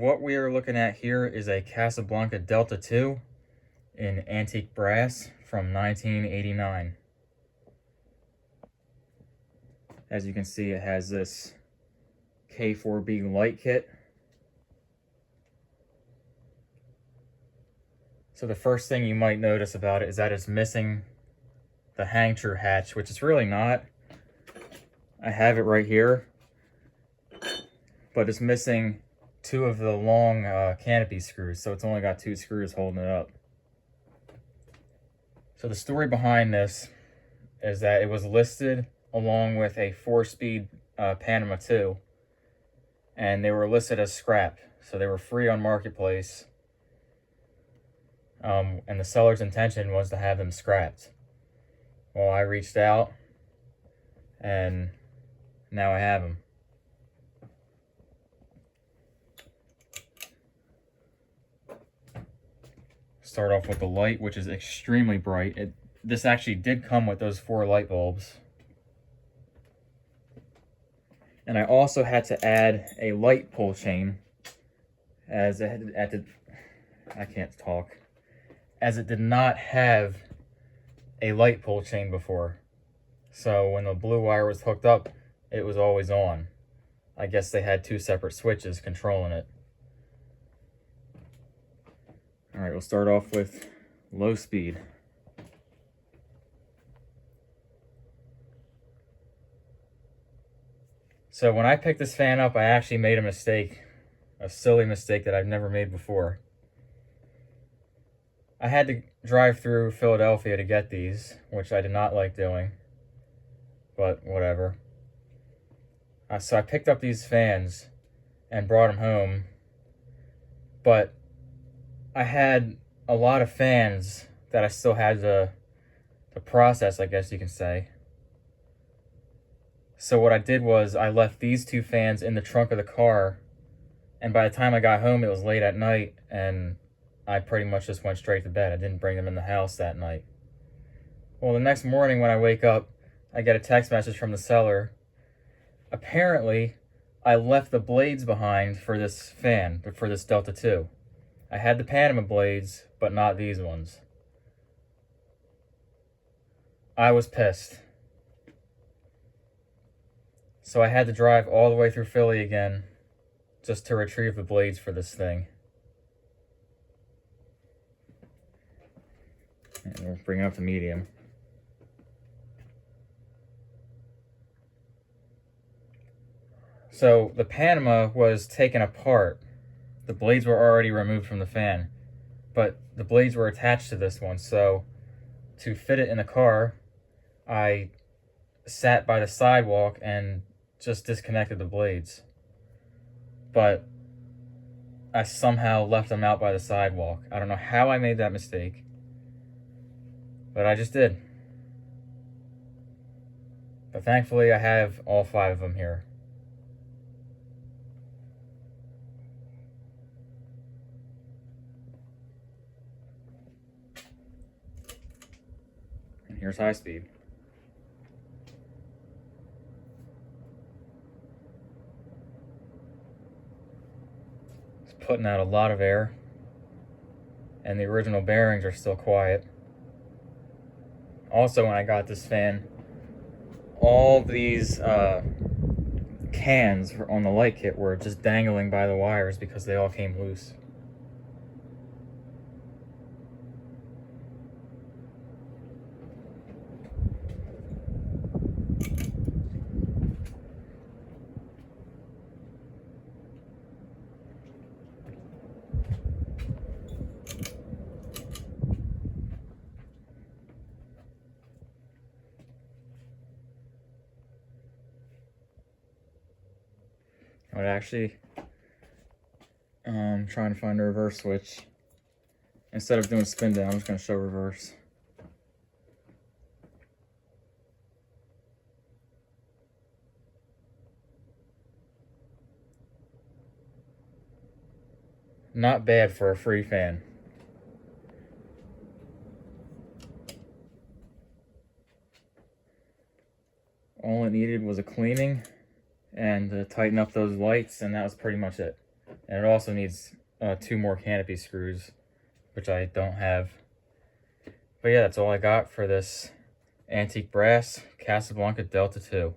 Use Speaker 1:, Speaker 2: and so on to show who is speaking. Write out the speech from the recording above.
Speaker 1: what we are looking at here is a Casablanca Delta II in antique brass from 1989. As you can see, it has this K4B light kit. So the first thing you might notice about it is that it's missing the hang true hatch, which it's really not. I have it right here, but it's missing two of the long canopy screws, so it's only got two screws holding it up. So the story behind this is that it was listed along with a 4-speed Panama 2, and they were listed as scrap, so they were free on Marketplace, and the seller's intention was to have them scrapped. Well, I reached out, and now I have them. Start off with the light, which is extremely bright. This actually did come with those 4 light bulbs. And I also had to add a light pull chain, as it did not have a light pull chain before. So when the blue wire was hooked up, it was always on. I guess they had 2 separate switches controlling it. Alright, we'll start off with low speed. So when I picked this fan up, I actually made a mistake. A silly mistake that I've never made before. I had to drive through Philadelphia to get these, which I did not like doing. But whatever. So I picked up these fans and brought them home. But I had a lot of fans that I still had to process, I guess you can say. So what I did was I left these 2 fans in the trunk of the car, and by the time I got home it was late at night, and I pretty much just went straight to bed. I didn't bring them in the house that night. Well, the next morning when I wake up, I get a text message from the seller. Apparently, I left the blades behind for this fan, for this Delta II. I had the Panama blades, but not these ones. I was pissed. So I had to drive all the way through Philly again just to retrieve the blades for this thing. And we'll bring it up to medium. So the Panama was taken apart. The blades were already removed from the fan, but the blades were attached to this one. So to fit it in the car, I sat by the sidewalk and just disconnected the blades. But I somehow left them out by the sidewalk. I don't know how I made that mistake, but I just did. But thankfully I have all 5 of them here. And here's high speed. Putting out a lot of air, and the original bearings are still quiet. Also, when I got this fan, all these cans on the light kit were just dangling by the wires because they all came loose. I would actually trying to find a reverse switch. Instead of doing spin down, I'm just going to show reverse. Not bad for a free fan. All it needed was a cleaning and to tighten up those lights, and that was pretty much it. And it also needs 2 more canopy screws, which I don't have. But yeah, that's all I got for this antique brass Casablanca Delta II.